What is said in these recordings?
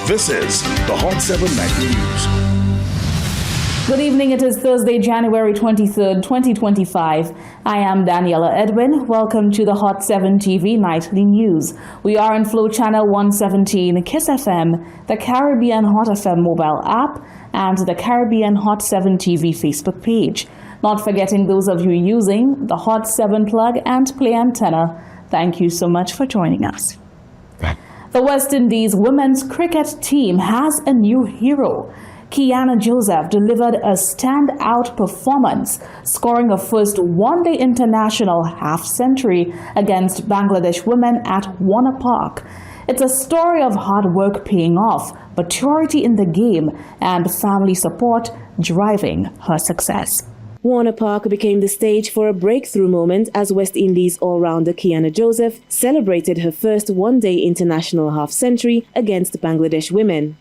This is the Hot 7 Nightly News. Good evening. It is Thursday, January 23rd, 2025. I am Daniela Edwin. Welcome to the Hot 7 TV Nightly News. We are on Flow Channel 117, Kiss FM, the Caribbean Hot FM mobile app, and the Caribbean Hot 7 TV Facebook page. Not forgetting those of you using the Hot 7 plug and play antenna. Thank you so much for joining us. The West Indies women's cricket team has a new hero. Kiana Joseph delivered a standout performance, scoring a first one-day international half-century against Bangladesh women at Warner Park. It's a story of hard work paying off, maturity in the game, and family support driving her success. Warner Park became the stage for a breakthrough moment as West Indies all-rounder Kiana Joseph celebrated her first one-day international half-century against Bangladesh women.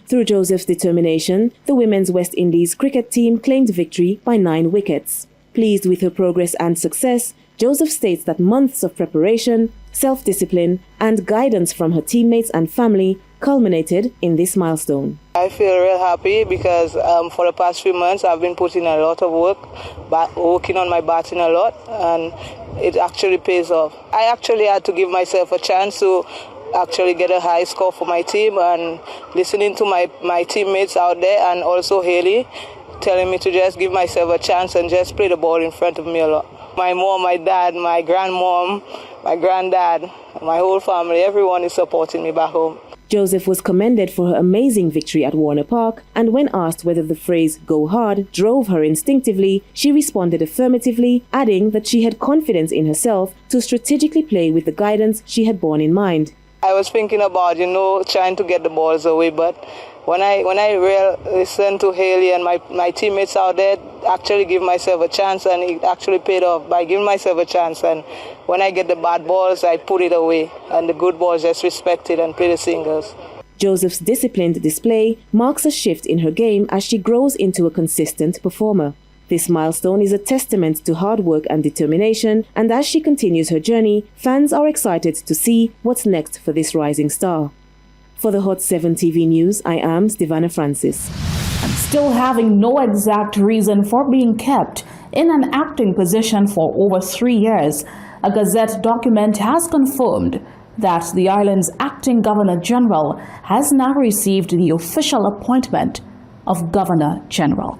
Through Joseph's determination, the women's West Indies cricket team claimed victory by 9 wickets. Pleased with her progress and success, Joseph states that months of preparation, self-discipline, and guidance from her teammates and family culminated in this milestone. I feel real happy because for the past few months I've been putting a lot of work, working on my batting a lot, and it actually pays off. I actually had to give myself a chance to actually get a high score for my team, and listening to my teammates out there and also Haley telling me to just give myself a chance and just play the ball in front of me a lot. My mom, my dad, my grandmom, my granddad, my whole family, everyone is supporting me back home. Joseph was commended for her amazing victory at Warner Park, and when asked whether the phrase "go hard" drove her instinctively, she responded affirmatively, adding that she had confidence in herself to strategically play with the guidance she had borne in mind. I was thinking about, trying to get the balls away, but when I listened to Haley and my teammates out there, actually give myself a chance, and it actually paid off by giving myself a chance. And when I get the bad balls, I put it away, and the good balls just respect it and play the singles. Joseph's disciplined display marks a shift in her game as she grows into a consistent performer. This milestone is a testament to hard work and determination, and as she continues her journey, fans are excited to see what's next for this rising star. For the Hot 7 TV News, I am Stevana Francis. Still having no exact reason for being kept in an acting position for over 3 years, a Gazette document has confirmed that the island's acting Governor General has now received the official appointment of Governor General.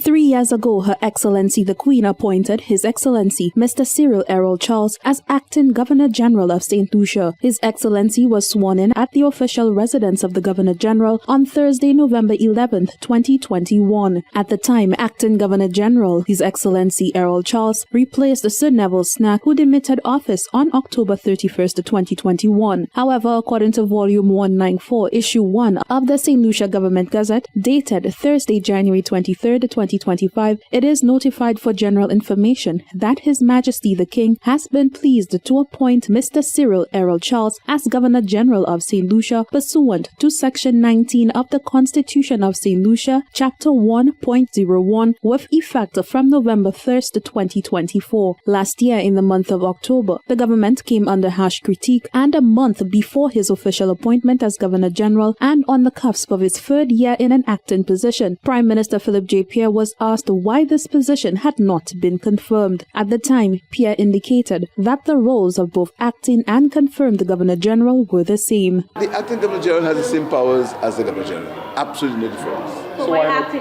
3 years ago, Her Excellency the Queen appointed His Excellency Mr. Cyril Errol Charles as Acting Governor General of Saint Lucia. His Excellency was sworn in at the official residence of the Governor General on Thursday, November 11, 2021. At the time, Acting Governor General His Excellency Errol Charles replaced Sir Neville Snack, who demitted office on October 31, 2021. However, according to Volume 194, Issue 1 of the Saint Lucia Government Gazette, dated Thursday, January 23, 2025, it is notified for general information that His Majesty the King has been pleased to appoint Mr. Cyril Errol Charles as Governor General of Saint Lucia pursuant to Section 19 of the Constitution of Saint Lucia, Chapter 1.01, with effect from November 1st, 2024. Last year, in the month of October, the government came under harsh critique, and a month before his official appointment as Governor General and on the cusp of his 3rd year in an acting position, Prime Minister Philip J. Pierre was asked why this position had not been confirmed. At the time, Pierre indicated that the roles of both acting and confirmed Governor General were the same. The acting Governor General has the same powers as the Governor General. Absolutely no difference. So why acting?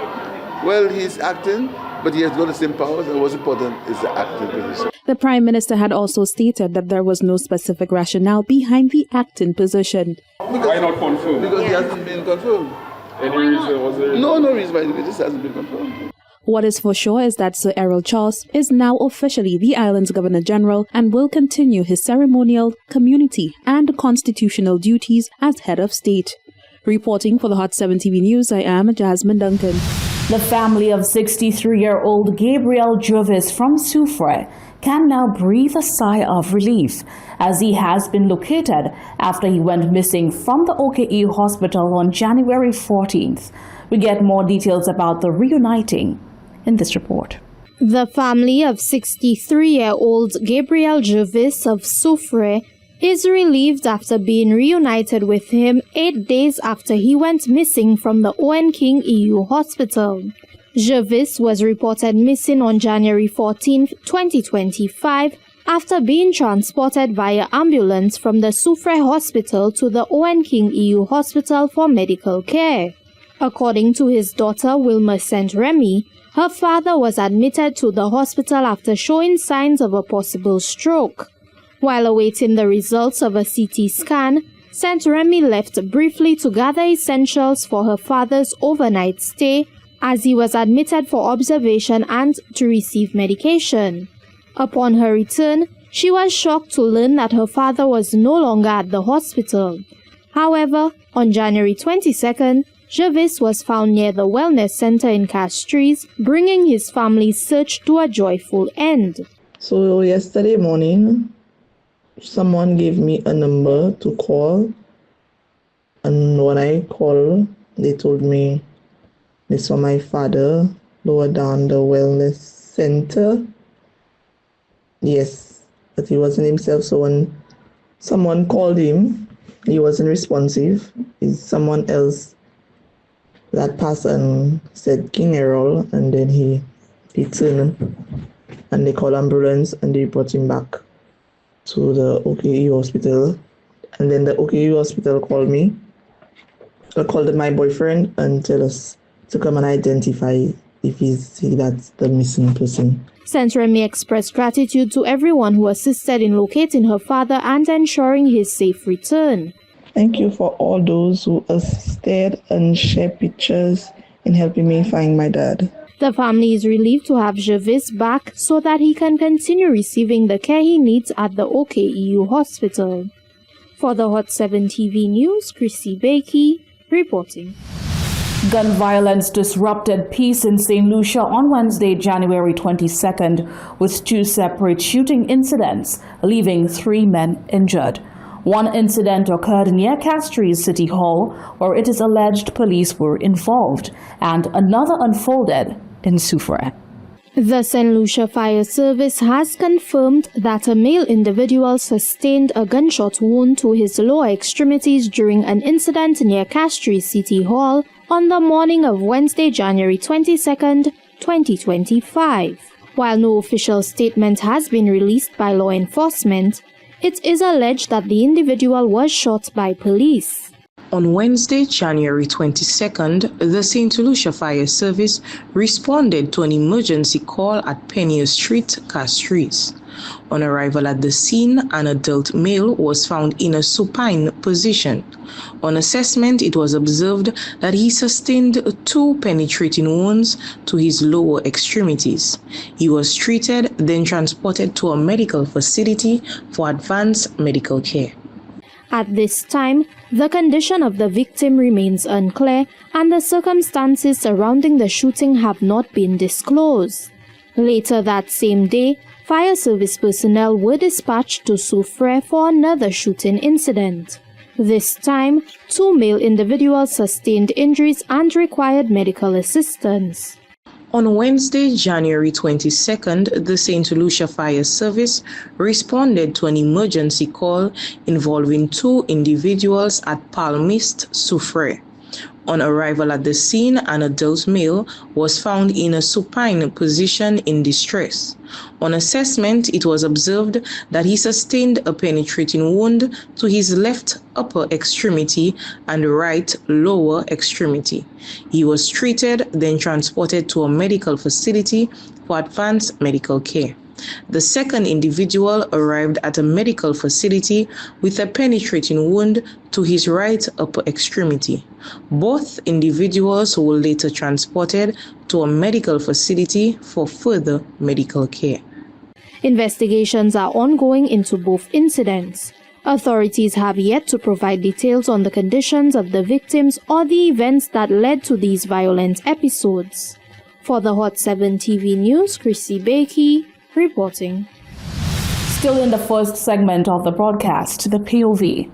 Well, he's acting, but he has got the same powers, and what's important is the acting position. The Prime Minister had also stated that there was no specific rationale behind the acting position. Why not confirmed? Because he hasn't been confirmed. Any reason? Was there? No reason why this hasn't been confirmed. What is for sure is that Sir Errol Charles is now officially the island's Governor General and will continue his ceremonial, community, and constitutional duties as head of state. Reporting for the Hot 7 TV News, I am Jasmine Duncan. The family of 63-year-old Gabriel Jervis from Soufrière can now breathe a sigh of relief, as he has been located after he went missing from the OKE hospital on January 14th. We get more details about the reuniting in this report. The family of 63-year-old Gabriel Jervis of Soufrière is relieved after being reunited with him 8 days after he went missing from the Owen King EU hospital. Jervis was reported missing on January 14, 2025, after being transported via ambulance from the Soufrière Hospital to the Owen King EU Hospital for medical care. According to his daughter Wilma Saint Remy, her father was admitted to the hospital after showing signs of a possible stroke. While awaiting the results of a CT scan, Saint Remy left briefly to gather essentials for her father's overnight stay as he was admitted for observation and to receive medication. Upon her return, she was shocked to learn that her father was no longer at the hospital. However, on January 22nd, Jervis was found near the wellness center in Castries, bringing his family's search to a joyful end. So yesterday morning, someone gave me a number to call, and when I called, they told me this was my father lower down the wellness center. Yes, but he wasn't himself, so when someone called him, he wasn't responsive. It's someone else. That person said King Errol, and then he turned and they called ambulance and they brought him back to the OKE hospital. And then the OKE hospital called me. I called my boyfriend and tell us to come and identify if that's the missing person. Saint Remy expressed gratitude to everyone who assisted in locating her father and ensuring his safe return. Thank you for all those who assisted and shared pictures in helping me find my dad. The family is relieved to have Jervis back so that he can continue receiving the care he needs at the OKEU hospital. For the Hot 7 TV News, Chrissy Bakey reporting. Gun violence disrupted peace in Saint Lucia on Wednesday, January 22nd, with 2 separate shooting incidents, leaving 3 men injured. One incident occurred near Castries City Hall, where it is alleged police were involved, and another unfolded in Soufrière. The Saint Lucia Fire Service has confirmed that a male individual sustained a gunshot wound to his lower extremities during an incident near Castries City Hall on the morning of Wednesday, January 22nd, 2025. While no official statement has been released by law enforcement, it is alleged that the individual was shot by police. On Wednesday, January 22nd, the Saint Lucia Fire Service responded to an emergency call at Penier Street, Castries. On arrival at the scene, an adult male was found in a supine position. On assessment, it was observed that he sustained 2 penetrating wounds to his lower extremities. He was treated, then transported to a medical facility for advanced medical care. At this time, the condition of the victim remains unclear and the circumstances surrounding the shooting have not been disclosed. Later that same day, fire service personnel were dispatched to Soufrière for another shooting incident. This time, 2 male individuals sustained injuries and required medical assistance. On Wednesday, January 22nd, the Saint Lucia Fire Service responded to an emergency call involving 2 individuals at Palmist, Soufrière. On arrival at the scene, an adult male was found in a supine position in distress. On assessment, it was observed that he sustained a penetrating wound to his left upper extremity and right lower extremity. He was treated, then transported to a medical facility for advanced medical care. The second individual arrived at a medical facility with a penetrating wound to his right upper extremity. Both individuals were later transported to a medical facility for further medical care. Investigations are ongoing into both incidents. Authorities have yet to provide details on the conditions of the victims or the events that led to these violent episodes. For the Hot 7 TV News, Chrissy Bakey reporting. Still in the first segment of the broadcast, the POV.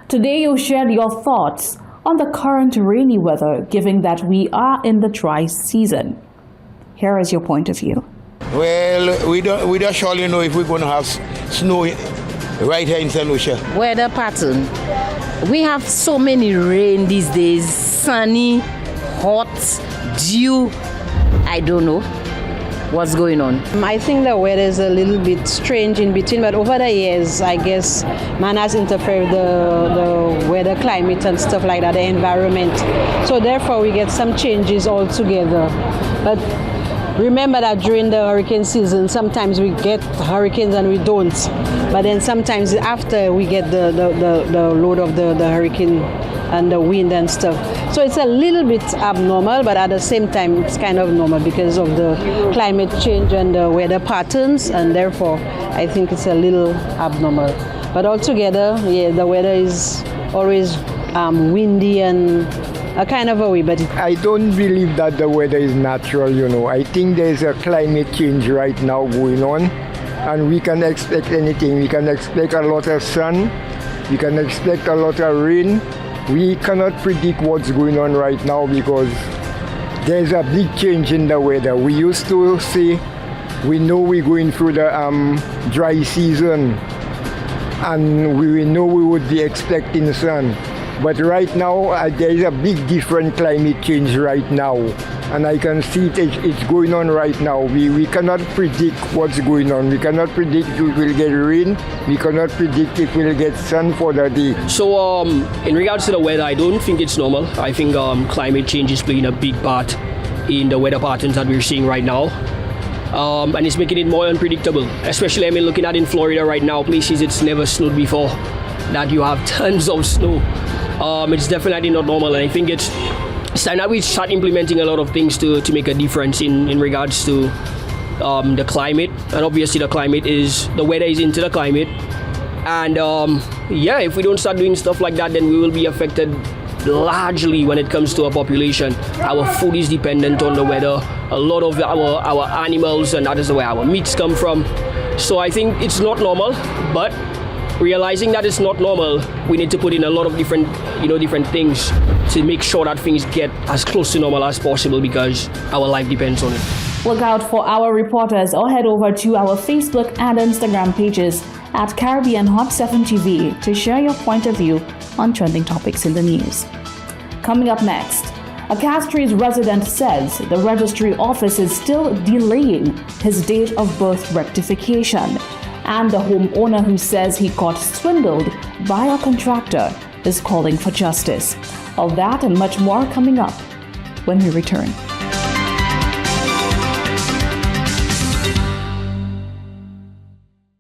Today you shared your thoughts on the current rainy weather, given that we are in the dry season. Here is your point of view. Well, we don't surely know if we're going to have snow right here in Saint Lucia. Weather pattern. We have so many rain these days, sunny, hot, dew. I don't know what's going on. I think the weather is a little bit strange in between, but over the years, I guess man has interfered the weather, climate and stuff like that, the environment. So therefore we get some changes altogether. But remember that during the hurricane season, sometimes we get hurricanes and we don't. But then sometimes after we get the load of the hurricane and the wind and stuff. So it's a little bit abnormal, but at the same time it's kind of normal because of the climate change and the weather patterns, and therefore I think it's a little abnormal. But altogether, yeah, the weather is always windy and a kind of a way, but I don't believe that the weather is natural, you know. I think there's a climate change right now going on, and we can expect anything. We can expect a lot of sun, we can expect a lot of rain. We cannot predict what's going on right now because there's a big change in the weather. We used to say we know we're going through the dry season and we know we would be expecting sun. But right now, there is a big different climate change right now. And I can see it's going on right now. We cannot predict what's going on. We cannot predict if we will get rain. We cannot predict if we will get sun for the day. So in regards to the weather, I don't think it's normal. I think climate change is playing a big part in the weather patterns that we're seeing right now. And it's making it more unpredictable. Especially, I mean, looking at in Florida right now, places it's never snowed before, that you have tons of snow. It's definitely not normal, and I think it's time that we start implementing a lot of things to make a difference in regards to the climate. And obviously the weather is into the climate, and if we don't start doing stuff like that, then we will be affected largely when it comes to our population. Our food is dependent on the weather. A lot of our animals, and that is where our meats come from. So I think it's not normal, but realizing that it's not normal, we need to put in a lot of different things to make sure that things get as close to normal as possible because our life depends on it. Look out for our reporters or head over to our Facebook and Instagram pages at Caribbean Hot 7 TV to share your point of view on trending topics in the news. Coming up next, a Castries resident says the registry office is still delaying his date of birth rectification. And the homeowner who says he got swindled by a contractor is calling for justice. All that and much more coming up when we return.